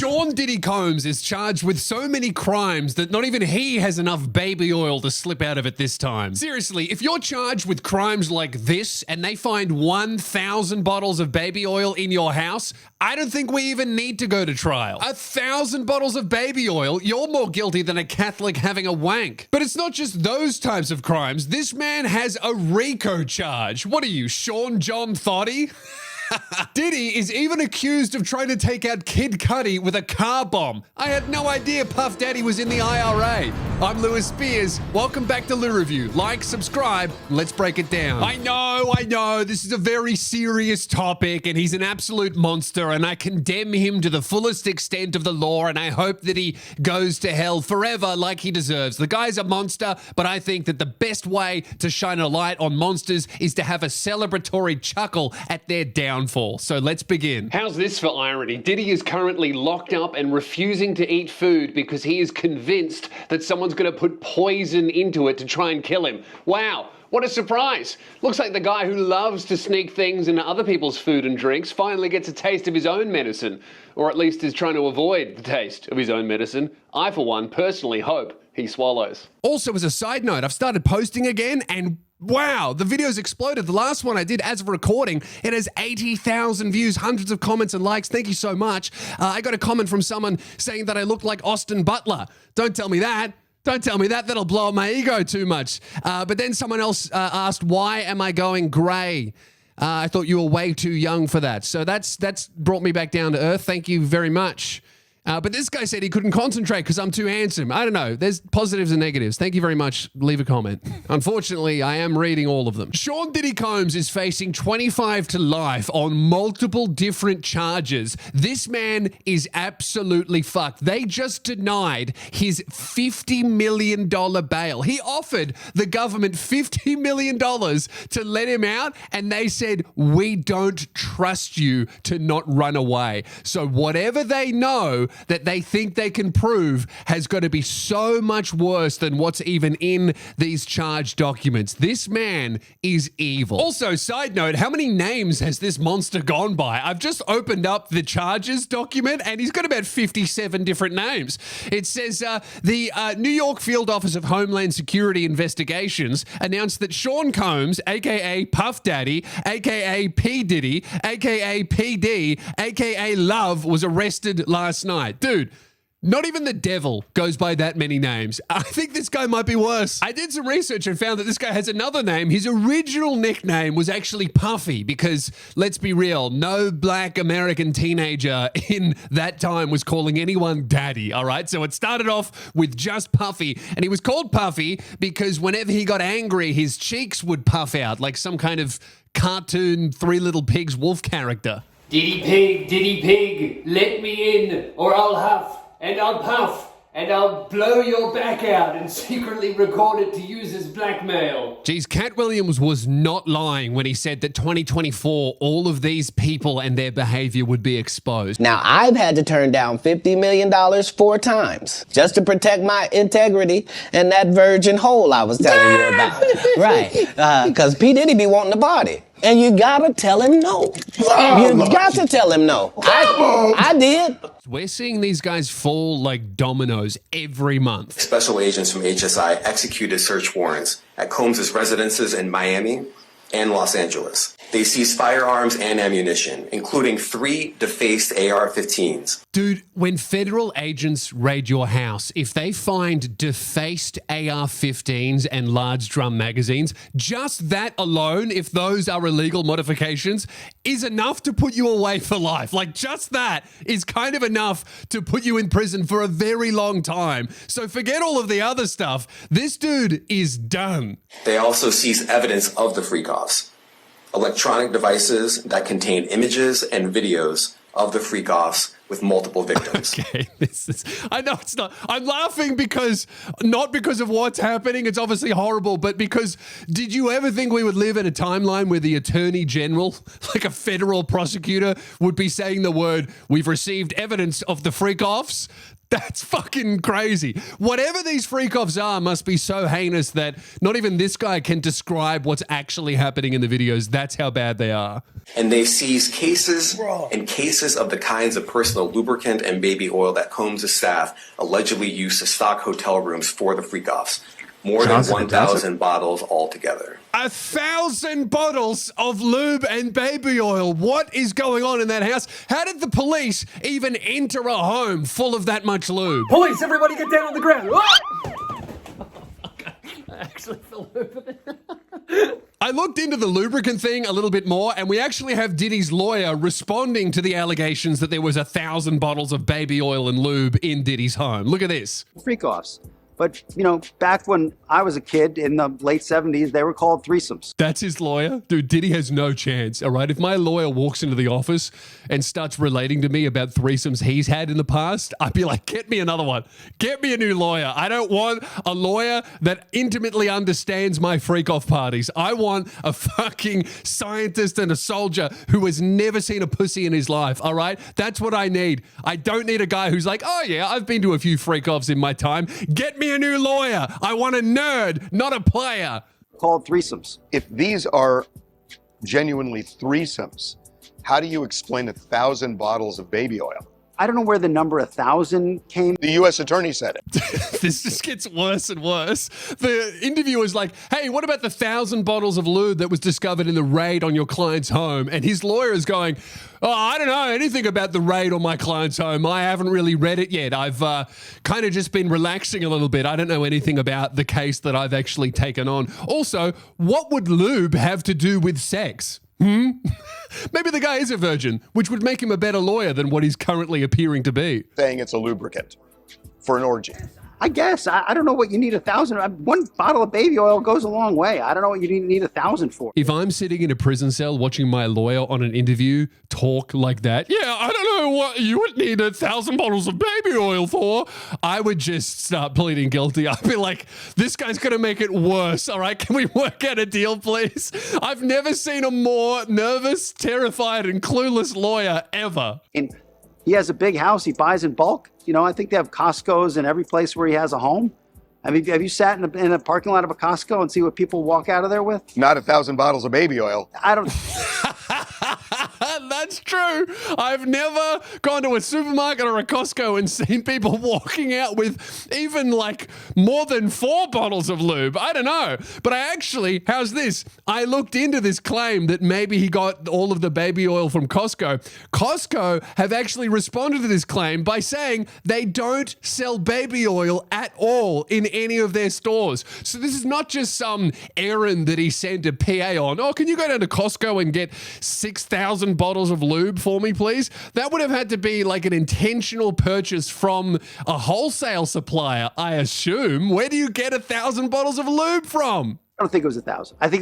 Sean Diddy Combs is charged with so many crimes that not even he has enough baby oil to slip out of it this time. Seriously, if you're charged with crimes like this and they find 1,000 bottles of baby oil in your house, I don't think we even need to go to trial. 1,000 bottles of baby oil, you're more guilty than a Catholic having a wank. But it's not just those types of crimes. This man has a RICO charge. What are you, Sean John Thotty? Diddy is even accused of trying to take out Kid Cudi with a car bomb. I had no idea Puff Daddy was in the IRA. I'm Lewis Spears. Welcome back to Lou Review. Like, subscribe, let's break it down. I know, this is a very serious topic and he's an absolute monster and I condemn him to the fullest extent of the law and I hope that he goes to hell forever like he deserves. The guy's a monster, but I think that the best way to shine a light on monsters is to have a celebratory chuckle at their downfall. So let's begin. How's this for irony? Diddy is currently locked up and refusing to eat food because he is convinced that someone's going to put poison into it to try and kill him. Wow. What a surprise. Looks like the guy who loves to sneak things into other people's food and drinks finally gets a taste of his own medicine, or at least is trying to avoid the taste of his own medicine. I, for one, personally hope he swallows. Also, as a side note, I've started posting again and wow, the video's exploded. The last one I did as of recording, it has 80,000 views, hundreds of comments and likes. Thank you so much. I got a comment from someone saying that I look like Austin Butler. Don't tell me that. Don't tell me that. That'll blow up my ego too much. But then someone else asked, why am I going grey? I thought you were way too young for that. So that's brought me back down to earth. Thank you very much. But this guy said he couldn't concentrate because I'm too handsome. I don't know. There's positives and negatives. Thank you very much. Leave a comment. Unfortunately, I am reading all of them. Sean Diddy Combs is facing 25 to life on multiple different charges. This man is absolutely fucked. They just denied his $50 million bail. He offered the government $50 million to let him out, and they said, we don't trust you to not run away. So whatever they know that they think they can prove has got to be so much worse than what's even in these charge documents. This man is evil. Also, side note, how many names has this monster gone by? I've just opened up the charges document and he's got about 57 different names. It says the New York Field Office of Homeland Security Investigations announced that Sean Combs, aka Puff Daddy, aka P. Diddy, aka PD, aka Love, was arrested last night. Dude, not even the devil goes by that many names. I think this guy might be worse. I did some research and found that this guy has another name. His original nickname was actually Puffy because, let's be real, no black American teenager in that time was calling anyone daddy, all right? So it started off with just Puffy, and he was called Puffy because whenever he got angry, his cheeks would puff out like some kind of cartoon Three Little Pigs wolf character. Diddy pig, let me in, or I'll huff, and I'll puff, and I'll blow your back out and secretly record it to use as blackmail. Geez, Cat Williams was not lying when he said that 2024, all of these people and their behavior would be exposed. Now, I've had to turn down $50 million 4 times just to protect my integrity and that virgin hole I was telling you about. Right, because P. Diddy be wanting to party. And you gotta tell him no. You got to tell him no. I did. We're seeing these guys fall like dominoes every month. Special agents from HSI executed search warrants at Combs' residences in Miami and Los Angeles. They seized firearms and ammunition, including 3 defaced AR-15s. Dude, when federal agents raid your house, if they find defaced AR-15s and large drum magazines, just that alone, if those are illegal modifications, is enough to put you away for life. Like, just that is kind of enough to put you in prison for a very long time. So forget all of the other stuff. This dude is done. They also seized evidence of the freak-offs. Electronic devices that contain images and videos of the freak-offs with multiple victims. Okay, I know it's not. I'm laughing because, not because of what's happening, it's obviously horrible, but because did you ever think we would live in a timeline where the Attorney General, like a federal prosecutor, would be saying the word, we've received evidence of the freak-offs? That's fucking crazy. Whatever these freak-offs are must be so heinous that not even this guy can describe what's actually happening in the videos. That's how bad they are. And they've seized cases and cases of the kinds of personal lubricant and baby oil that Combs' staff allegedly used to stock hotel rooms for the freak-offs. More than 1,000 bottles altogether. 1,000 bottles of lube and baby oil. What is going on in that house? How did the police even enter a home full of that much lube? Police, everybody get down on the ground. I actually fell over there. I looked into the lubricant thing a little bit more, and we actually have Diddy's lawyer responding to the allegations that there was 1,000 bottles of baby oil and lube in Diddy's home. Look at this. Freak-offs. But, you know, back when I was a kid in the late 70s, they were called threesomes. That's his lawyer? Dude, Diddy has no chance, all right? If my lawyer walks into the office and starts relating to me about threesomes he's had in the past, I'd be like, get me another one. Get me a new lawyer. I don't want a lawyer that intimately understands my freak-off parties. I want a fucking scientist and a soldier who has never seen a pussy in his life, all right? That's what I need. I don't need a guy who's like, oh yeah, I've been to a few freak-offs in my time. Get me a new lawyer. I want a nerd, not a player. Called threesomes. If these are genuinely threesomes, how do you explain 1,000 bottles of baby oil? I don't know where the number 1,000 came. The U.S. attorney said it. This just gets worse and worse. The interviewer's like, hey, what about the 1,000 bottles of lube that was discovered in the raid on your client's home? And his lawyer is going, oh, I don't know anything about the raid on my client's home. I haven't really read it yet. I've kind of just been relaxing a little bit. I don't know anything about the case that I've actually taken on. Also, what would lube have to do with sex? Maybe the guy is a virgin, which would make him a better lawyer than what he's currently appearing to be. Saying it's a lubricant for an orgy. I guess. I don't know what you need 1,000. One bottle of baby oil goes a long way. I don't know what you need 1,000 for. If I'm sitting in a prison cell watching my lawyer on an interview talk like that, yeah, I don't know what you would need 1,000 bottles of baby oil for, I would just start pleading guilty. I'd be like, this guy's going to make it worse, all right? Can we work out a deal, please? I've never seen a more nervous, terrified, and clueless lawyer ever. And he has a big house. He buys in bulk. You know, I think they have Costco's in every place where he has a home. I mean, have you sat in a parking lot of a Costco and see what people walk out of there with? Not 1,000 bottles of baby oil. I don't. That's true. I've never gone to a supermarket or a Costco and seen people walking out with even like more than 4 bottles of lube. I don't know. But how's this? I looked into this claim that maybe he got all of the baby oil from Costco. Costco have actually responded to this claim by saying they don't sell baby oil at all in any of their stores. So this is not just some errand that he sent a PA on. Oh, can you go down to Costco and get 6,000 bottles of lube for me, please? That would have had to be like an intentional purchase from a wholesale supplier, I assume. Where do you get 1,000 bottles of lube from? I don't think it was 1,000. I think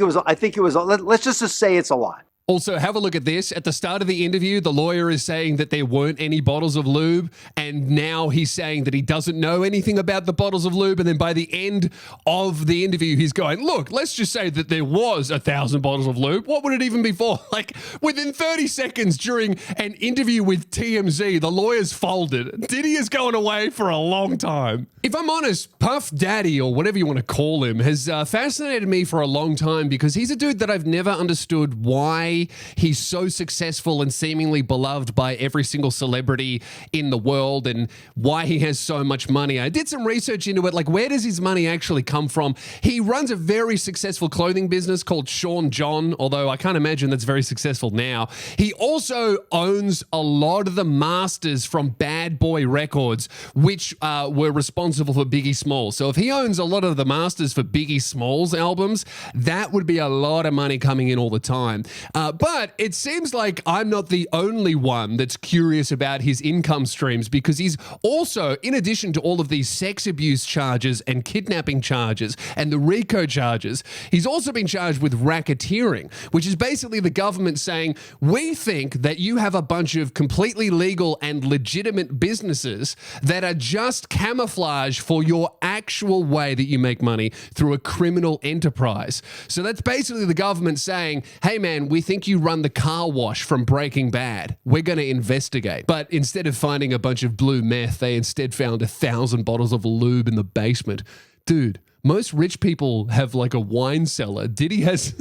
it was. Let's just say it's a lot. Also, have a look at this. At the start of the interview, the lawyer is saying that there weren't any bottles of lube, and now he's saying that he doesn't know anything about the bottles of lube, and then by the end of the interview, he's going, look, let's just say that there was 1,000 bottles of lube. What would it even be for? Like, within 30 seconds during an interview with TMZ, the lawyer's folded. Diddy is going away for a long time. If I'm honest, Puff Daddy, or whatever you want to call him, has fascinated me for a long time because he's a dude that I've never understood why he's so successful and seemingly beloved by every single celebrity in the world and why he has so much money. I did some research into it, like where does his money actually come from? He runs a very successful clothing business called Sean John, although I can't imagine that's very successful now. He also owns a lot of the masters from Bad Boy Records, which were responsible for Biggie Smalls. So if he owns a lot of the masters for Biggie Smalls albums, that would be a lot of money coming in all the time. But it seems like I'm not the only one that's curious about his income streams because he's also, in addition to all of these sex abuse charges and kidnapping charges and the RICO charges, he's also been charged with racketeering, which is basically the government saying, we think that you have a bunch of completely legal and legitimate businesses that are just camouflage for your actual way that you make money through a criminal enterprise. So that's basically the government saying, hey man, we think think you run the car wash from Breaking Bad. We're going to investigate. But instead of finding a bunch of blue meth, they instead found 1,000 bottles of lube in the basement. Dude, most rich people have like a wine cellar. Diddy has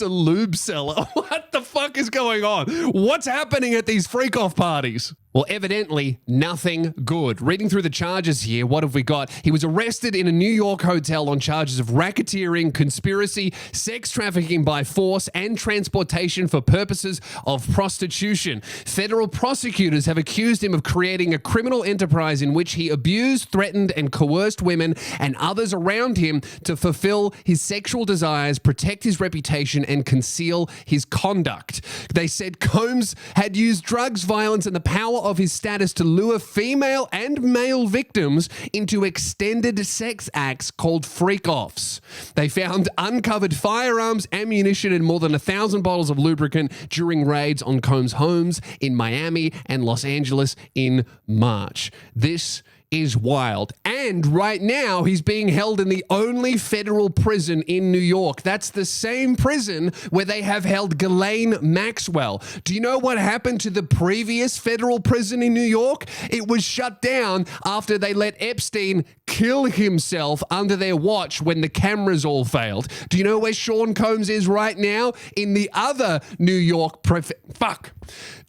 a lube cellar. What the fuck is going on? What's happening at these freak-off parties? Well, evidently, nothing good. Reading through the charges here, what have we got? He was arrested in a New York hotel on charges of racketeering, conspiracy, sex trafficking by force, and transportation for purposes of prostitution. Federal prosecutors have accused him of creating a criminal enterprise in which he abused, threatened, and coerced women and others around him to fulfill his sexual desires, protect his reputation, and conceal his conduct. They said Combs had used drugs, violence, and the power of his status to lure female and male victims into extended sex acts called freak-offs. They found uncovered firearms, ammunition, and more than 1,000 bottles of lubricant during raids on Combs' homes in Miami and Los Angeles in March. This is wild. And right now, he's being held in the only federal prison in New York. That's the same prison where they have held Ghislaine Maxwell. Do you know what happened to the previous federal prison in New York? It was shut down after they let Epstein kill himself under their watch when the cameras all failed. Do you know where Sean Combs is right now? In the other New York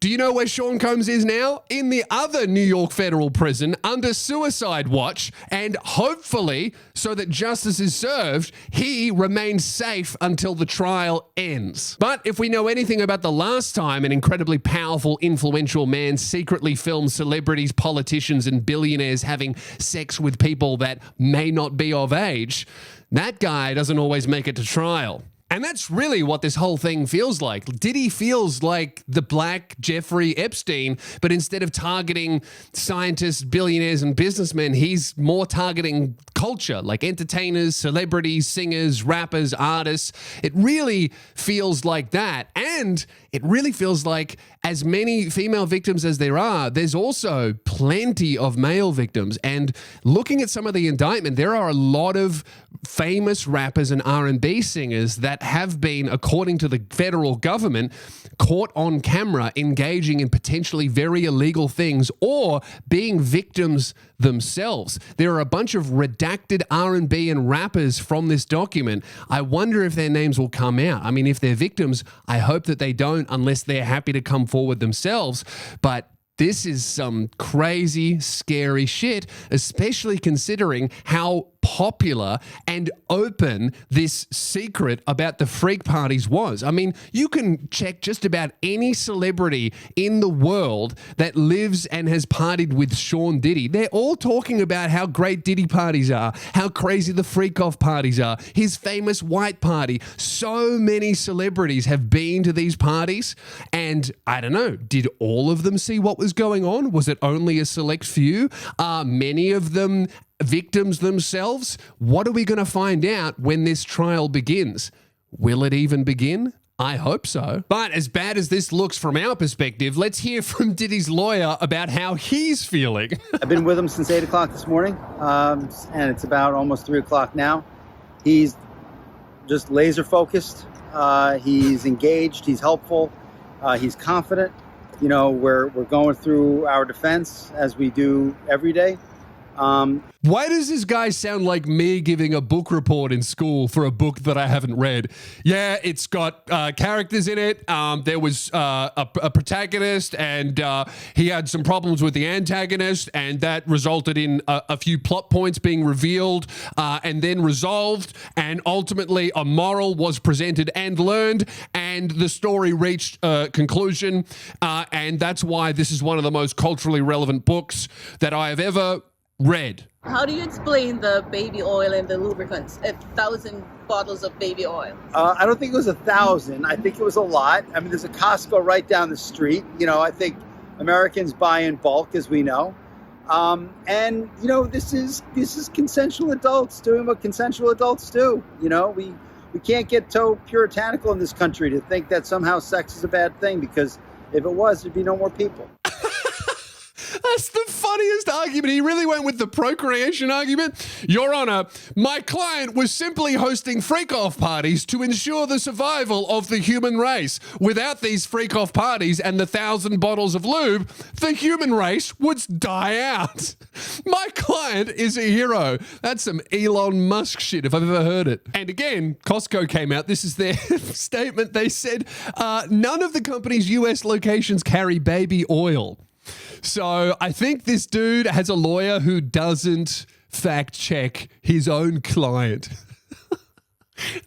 Do you know where Sean Combs is now? In the other New York federal prison under suicide watch, and hopefully, so that justice is served, he remains safe until the trial ends. But if we know anything about the last time an incredibly powerful, influential man secretly filmed celebrities, politicians, and billionaires having sex with people that may not be of age, that guy doesn't always make it to trial. And that's really what this whole thing feels like. Diddy feels like the black Jeffrey Epstein, but instead of targeting scientists, billionaires, and businessmen, he's more targeting culture, like entertainers, celebrities, singers, rappers, artists. It really feels like that. And it really feels like as many female victims as there are, there's also plenty of male victims. And looking at some of the indictment, there are a lot of famous rappers and R&B singers that have been, according to the federal government, caught on camera engaging in potentially very illegal things or being victims themselves. There are a bunch of redacted R&B and rappers from this document. I wonder if their names will come out. I mean, if they're victims, I hope that they don't unless they're happy to come forward themselves. But this is some crazy, scary shit, especially considering how popular and open this secret about the freak parties was. I mean, you can check just about any celebrity in the world that lives and has partied with Sean Diddy. They're all talking about how great Diddy parties are, how crazy the freak-off parties are, his famous white party. So many celebrities have been to these parties, and I don't know, did all of them see what was going on? Was it only a select few? Are many of them victims themselves? What are we going to find out when this trial begins? Will it even begin? I hope so. But as bad as this looks from our perspective, let's hear from Diddy's lawyer about how he's feeling. I've been with him since 8 o'clock this morning, and it's about almost 3 o'clock now. He's just laser focused. He's engaged. He's helpful. He's confident. You know, we're going through our defense as we do every day. Why does this guy sound like me giving a book report in school for a book that I haven't read? Yeah, it's got characters in it. There was a protagonist, and he had some problems with the antagonist, and that resulted in a few plot points being revealed and then resolved, and ultimately a moral was presented and learned, and the story reached a conclusion, and that's why this is one of the most culturally relevant books that I have ever read. How do you explain the baby oil and the lubricants? 1,000 bottles of baby oil. I don't think it was 1,000. I think it was a lot. I mean, there's a Costco right down the street. You know, I think Americans buy in bulk, as we know. And you know, this is consensual adults doing what consensual adults do. You know, we can't get so puritanical in this country to think that somehow sex is a bad thing, because if it was, there'd be no more people. That's the funniest argument. He really went with the procreation argument. Your Honor, my client was simply hosting freak-off parties to ensure the survival of the human race. Without these freak-off parties and the 1,000 bottles of lube, the human race would die out. My client is a hero. That's some Elon Musk shit if I've ever heard it. And again, Costco came out. This is their statement. They said, none of the company's US locations carry baby oil. So I think this dude has a lawyer who doesn't fact check his own client.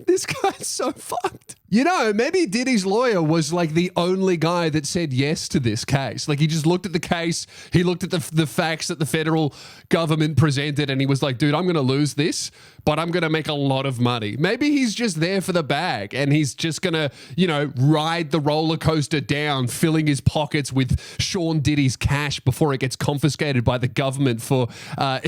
This guy's so fucked. You know, maybe Diddy's lawyer was like the only guy that said yes to this case. Like he just looked at the case, he looked at the facts that the federal government presented, and he was like, dude, I'm going to lose this, but I'm going to make a lot of money. Maybe he's just there for the bag and he's just going to, you know, ride the roller coaster down, filling his pockets with Sean Diddy's cash before it gets confiscated by the government for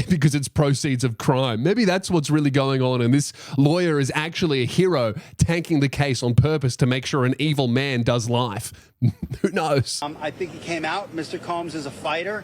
because it's proceeds of crime. Maybe that's what's really going on, and this lawyer is actually a hero tanking the case on purpose to make sure an evil man does life. Who knows? I think he came out. Mr. Combs is a fighter.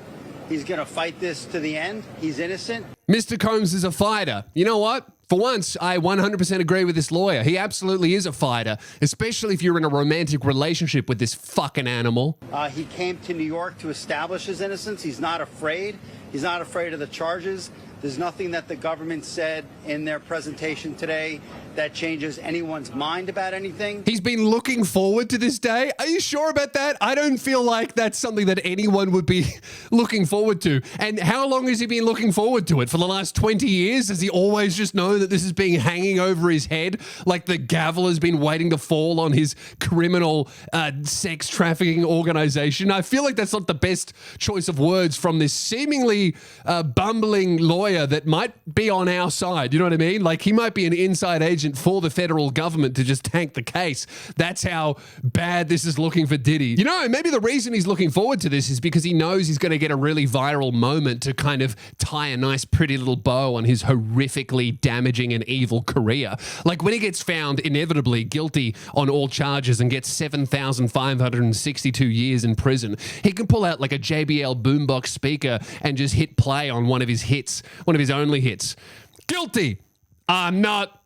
He's going to fight this to the end. He's innocent. Mr. Combs is a fighter. You know what? For once, I 100% agree with this lawyer. He absolutely is a fighter, especially if you're in a romantic relationship with this fucking animal. He came to New York to establish his innocence. He's not afraid. He's not afraid of the charges. There's nothing that the government said in their presentation today that changes anyone's mind about anything. He's been looking forward to this day. Are you sure about that? I don't feel like that's something that anyone would be looking forward to. And how long has he been looking forward to it? For the last 20 years? Does he always just know that this is being hanging over his head like the gavel has been waiting to fall on his criminal sex trafficking organization? I feel like that's not the best choice of words from this seemingly bumbling lawyer that might be on our side. You know what I mean? Like he might be an inside agent for the federal government to just tank the case. That's how bad this is looking for Diddy. You know, maybe the reason he's looking forward to this is because he knows he's going to get a really viral moment to kind of tie a nice pretty little bow on his horrifically damaging and evil career. Like when he gets found inevitably guilty on all charges and gets 7,562 years in prison, he can pull out like a JBL boombox speaker and just hit play on one of his hits, one of his only hits. Guilty. I'm not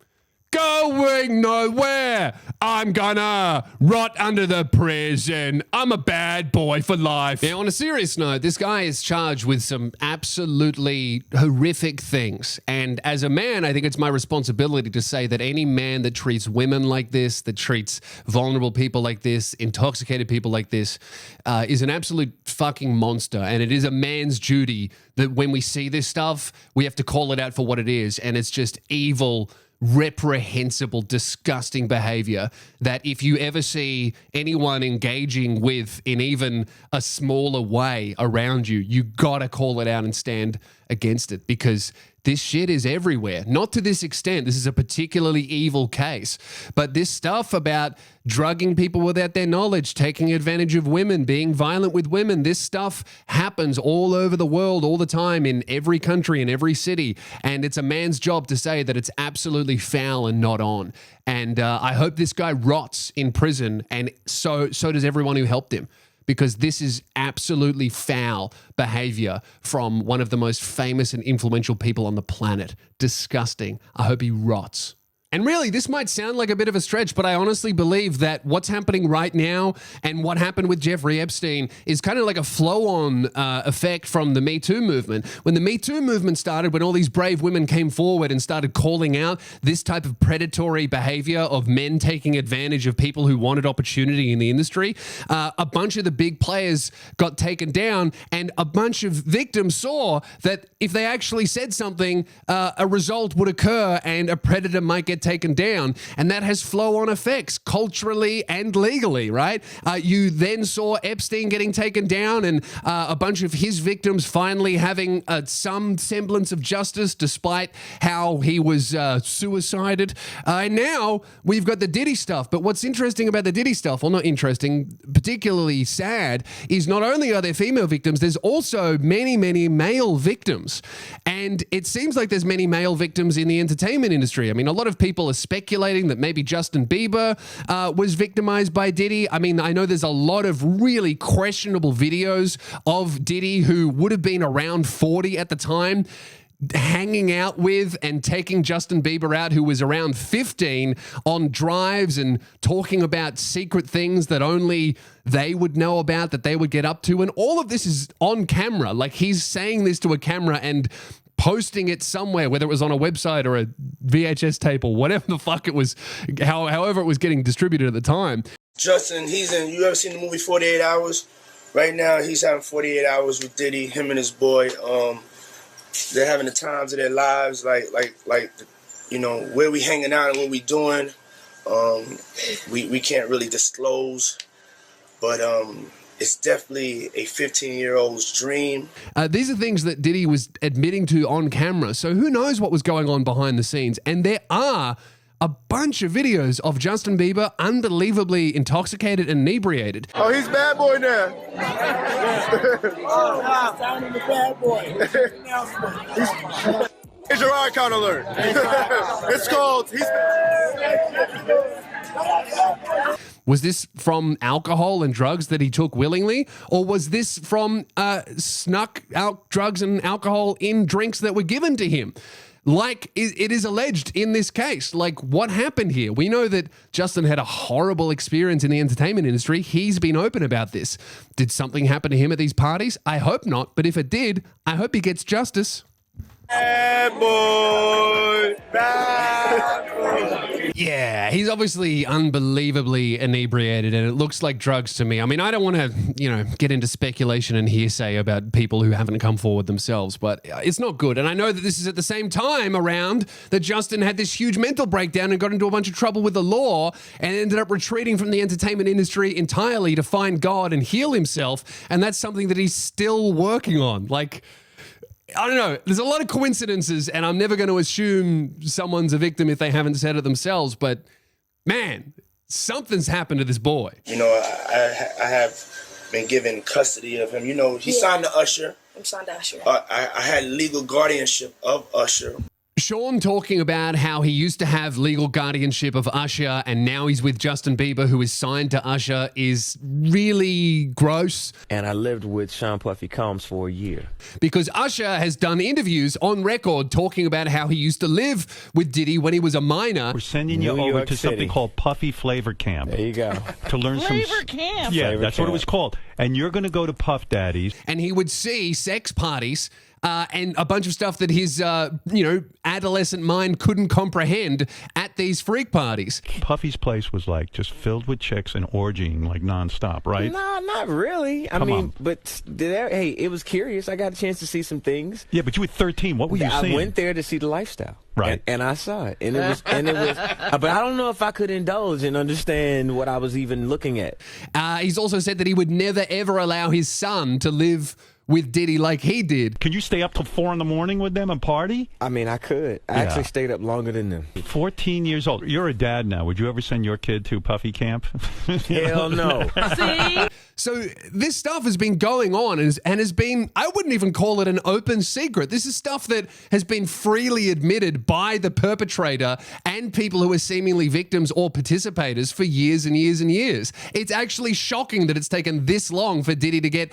going nowhere. I'm gonna rot under the prison. I'm a bad boy for life. Now, on a serious note, this guy is charged with some absolutely horrific things. And as a man, I think it's my responsibility to say that any man that treats women like this, that treats vulnerable people like this, intoxicated people like this, is an absolute fucking monster. And it is a man's duty that when we see this stuff, we have to call it out for what it is. And it's just evil, reprehensible, disgusting behavior that if you ever see anyone engaging with in even a smaller way around you, you gotta call it out and stand against it, because this shit is everywhere. Not to this extent. This is a particularly evil case. But this stuff about drugging people without their knowledge, taking advantage of women, being violent with women, this stuff happens all over the world all the time in every country, in every city. And it's a man's job to say that it's absolutely foul and not on. And I hope this guy rots in prison, and so does everyone who helped him, because this is absolutely foul behavior from one of the most famous and influential people on the planet. Disgusting. I hope he rots. And really, this might sound like a bit of a stretch, but I honestly believe that what's happening right now and what happened with Jeffrey Epstein is kind of like a flow-on effect from the Me Too movement. When the Me Too movement started, when all these brave women came forward and started calling out this type of predatory behavior of men taking advantage of people who wanted opportunity in the industry, a bunch of the big players got taken down, and a bunch of victims saw that if they actually said something, a result would occur and a predator might get taken down. And that has flow-on effects culturally and legally, right? You then saw Epstein getting taken down and a bunch of his victims finally having some semblance of justice despite how he was suicided. And now we've got the Diddy stuff. But what's interesting about the Diddy stuff, well, not interesting, particularly sad, is not only are there female victims, there's also many, many male victims. And it seems like there's many male victims in the entertainment industry. I mean, a lot of people people are speculating that maybe Justin Bieber was victimized by Diddy. I mean, I know there's a lot of really questionable videos of Diddy, who would have been around 40 at the time, hanging out with and taking Justin Bieber out, who was around 15, on drives and talking about secret things that only they would know about, that they would get up to. And all of this is on camera. Like, he's saying this to a camera and posting it somewhere, whether it was on a website or a VHS tape or whatever the fuck it was, however it was getting distributed at the time. Justin, you ever seen the movie 48 Hours? Right now, he's having 48 hours with Diddy, him and his boy. They're having the times of their lives, like where we hanging out and what we doing. We can't really disclose, but it's definitely a 15-year-old's dream. These are things that Diddy was admitting to on camera, so who knows what was going on behind the scenes. And there are a bunch of videos of Justin Bieber unbelievably intoxicated and inebriated. Oh, he's bad boy now. Signing the bad boy. Here's your icon alert. It's called. Was this from alcohol and drugs that he took willingly? Or was this from snuck out drugs and alcohol in drinks that were given to him? Like it is alleged in this case. Like, what happened here? We know that Justin had a horrible experience in the entertainment industry. He's been open about this. Did something happen to him at these parties? I hope not. But if it did, I hope he gets justice. Bad boy. Bad boy. Yeah, he's obviously unbelievably inebriated, and it looks like drugs to me. I mean, I don't want to, get into speculation and hearsay about people who haven't come forward themselves, but it's not good. And I know that this is at the same time around that Justin had this huge mental breakdown and got into a bunch of trouble with the law and ended up retreating from the entertainment industry entirely to find God and heal himself. And that's something that he's still working on. Like, I don't know. There's a lot of coincidences, and I'm never going to assume someone's a victim if they haven't said it themselves. But, man, something's happened to this boy. I have been given custody of him. He signed to Usher. I'm signed to Usher. I had legal guardianship of Usher. Sean talking about how he used to have legal guardianship of Usher and now he's with Justin Bieber, who is signed to Usher, is really gross. And I lived with Sean Puffy Combs for a year. Because Usher has done interviews on record talking about how he used to live with Diddy when he was a minor. We're sending you over to something called Puffy Flavor Camp. There you go. To learn Flavor Camp? Yeah, Flavor that's Camp. what it was called. And you're going to go to Puff Daddy's. And he would see sex parties and a bunch of stuff that his, adolescent mind couldn't comprehend at these freak parties. Puffy's place was like just filled with chicks and orgying like nonstop, right? No, not really. I mean, but hey, it was curious. I got a chance to see some things. Yeah, but you were 13. What were you seeing? I went there to see the lifestyle. Right. And I saw it. And it was, but I don't know if I could indulge and understand what I was even looking at. He's also said that he would never, ever allow his son to live with Diddy like he did. Can you stay up till 4 a.m. with them and party? I mean, I could. I actually stayed up longer than them. 14 years old. You're a dad now. Would you ever send your kid to Puffy camp? Hell no. See? So this stuff has been going on and has been, I wouldn't even call it an open secret. This is stuff that has been freely admitted by the perpetrator and people who are seemingly victims or participators for years and years and years. It's actually shocking that it's taken this long for Diddy to get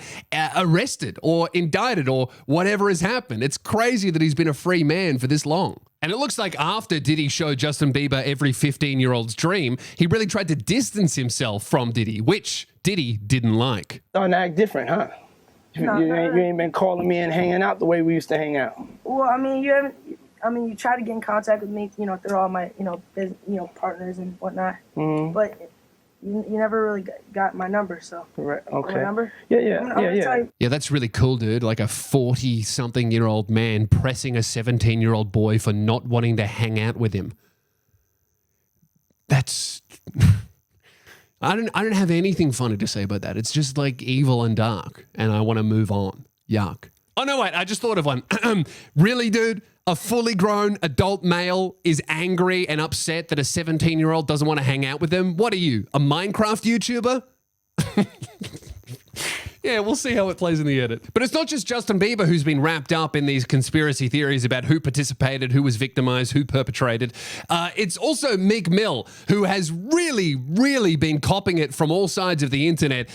arrested or indicted or whatever has happened. It's crazy that he's been a free man for this long. And it looks like after Diddy showed Justin Bieber every 15-year-old's dream, he really tried to distance himself from Diddy, which Diddy didn't like. Starting to act different, huh? You ain't been calling me and hanging out the way we used to hang out. Well, I mean, you try to get in contact with me, through all my, partners and whatnot. Mm-hmm. But you never really got my number, so. Right. Okay. My number? Yeah. Yeah, that's really cool, dude. Like a 40-something-year-old man pressing a 17-year-old boy for not wanting to hang out with him. That's... I don't have anything funny to say about that. It's just like evil and dark, and I want to move on. Yuck. Oh, no, wait. I just thought of one. Really, dude? A fully grown adult male is angry and upset that a 17-year-old doesn't want to hang out with them? What are you, a Minecraft YouTuber? Yeah, we'll see how it plays in the edit. But it's not just Justin Bieber who's been wrapped up in these conspiracy theories about who participated, who was victimized, who perpetrated. It's also Meek Mill, who has really been copping it from all sides of the internet,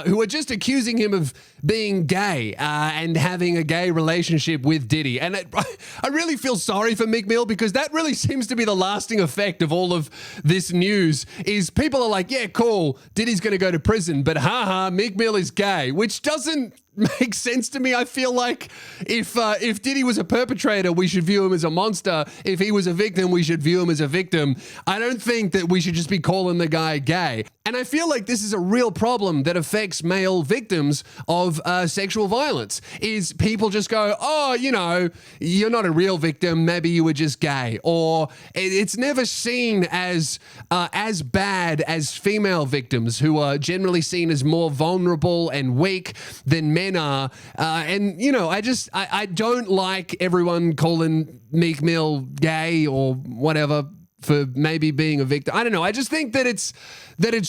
who are just accusing him of being gay and having a gay relationship with Diddy. And I really feel sorry for Meek Mill, because that really seems to be the lasting effect of all of this news, is people are like, yeah, cool, Diddy's going to go to prison, but haha, Meek Mill is gay, which doesn't make sense to me. I feel like if Diddy was a perpetrator, we should view him as a monster. If he was a victim, we should view him as a victim. I don't think that we should just be calling the guy gay. And I feel like this is a real problem that affects male victims of sexual violence, is people just go, oh, you know, you're not a real victim, maybe you were just gay. Or it's never seen as bad as female victims, who are generally seen as more vulnerable and weak than men are. And, you know, I don't like everyone calling Meek Mill gay or whatever for maybe being a victim. I don't know. I just think that it's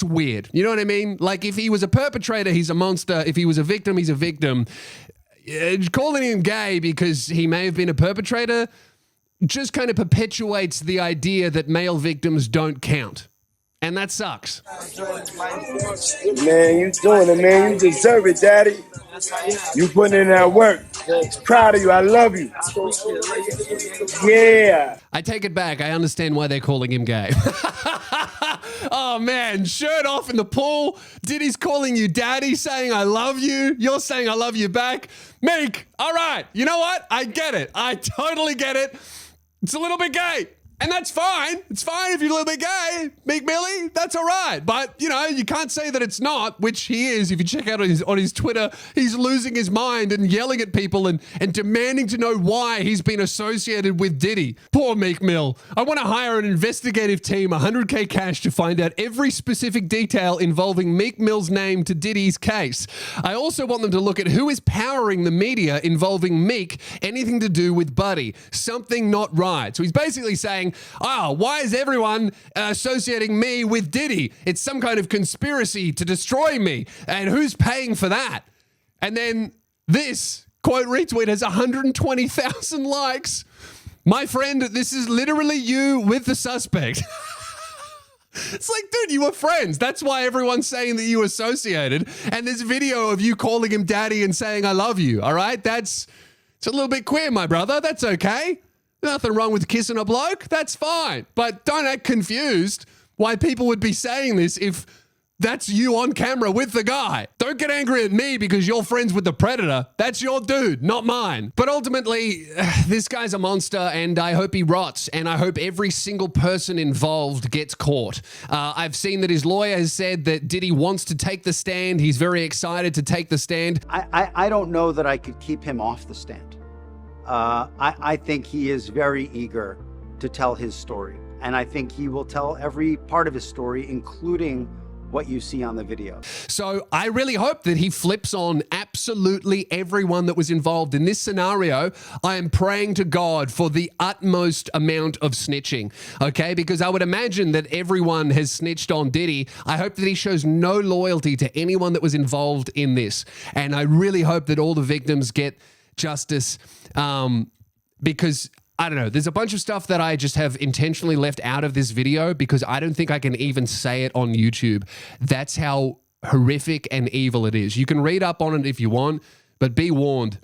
weird. You know what I mean? Like, if he was a perpetrator, he's a monster. If he was a victim, he's a victim. Calling him gay because he may have been a perpetrator just kind of perpetuates the idea that male victims don't count. And that sucks. Man, you doing it, man. You deserve it, Daddy. You putting in that work. Proud of you. I love you. Yeah. I take it back. I understand why they're calling him gay. Oh, man. Shirt off in the pool. Diddy's calling you daddy, saying I love you. You're saying I love you back. Meek, all right. You know what? I get it. I totally get it. It's a little bit gay. And that's fine. It's fine if you're a little bit gay, Meek Millie. That's all right. But, you know, you can't say that it's not, which he is. If you check out on his Twitter, he's losing his mind and yelling at people and demanding to know why he's been associated with Diddy. Poor Meek Mill. I want to hire an investigative team, $100K cash, to find out every specific detail involving Meek Mill's name to Diddy's case. I also want them to look at who is powering the media involving Meek, anything to do with Buddy. Something not right. So he's basically saying, oh, why is everyone associating me with Diddy? It's some kind of conspiracy to destroy me. And who's paying for that? And then this quote retweet has 120,000 likes. My friend, this is literally you with the suspect. It's like, dude, you were friends. That's why everyone's saying that you associated. And this video of you calling him daddy and saying I love you, all right? It's a little bit queer, my brother. That's okay. Nothing wrong with kissing a bloke. That's fine. But don't act confused why people would be saying this if that's you on camera with the guy. Don't get angry at me because you're friends with the predator. That's your dude, not mine. But ultimately, this guy's a monster, and I hope he rots, and I hope every single person involved gets caught. I've seen that his lawyer has said that Diddy wants to take the stand. He's very excited to take the stand. I don't know that I could keep him off the stand. I think he is very eager to tell his story, and I think he will tell every part of his story, including what you see on the video. So I really hope that he flips on absolutely everyone that was involved in this scenario. I am praying to God for the utmost amount of snitching, okay? Because I would imagine that everyone has snitched on Diddy. I hope that he shows no loyalty to anyone that was involved in this. And I really hope that all the victims get justice, because I don't know, there's a bunch of stuff that I just have intentionally left out of this video because I don't think I can even say it on YouTube. That's how horrific and evil it is. You can read up on it if you want, but be warned,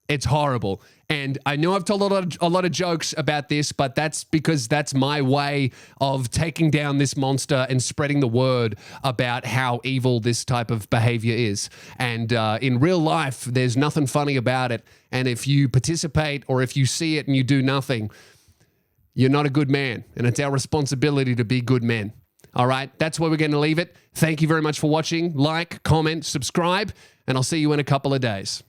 it's horrible. And I know I've told a lot of jokes about this, but that's because that's my way of taking down this monster and spreading the word about how evil this type of behavior is. And in real life, there's nothing funny about it. And if you participate or if you see it and you do nothing, you're not a good man. And it's our responsibility to be good men. All right, that's where we're going to leave it. Thank you very much for watching. Like, comment, subscribe, and I'll see you in a couple of days.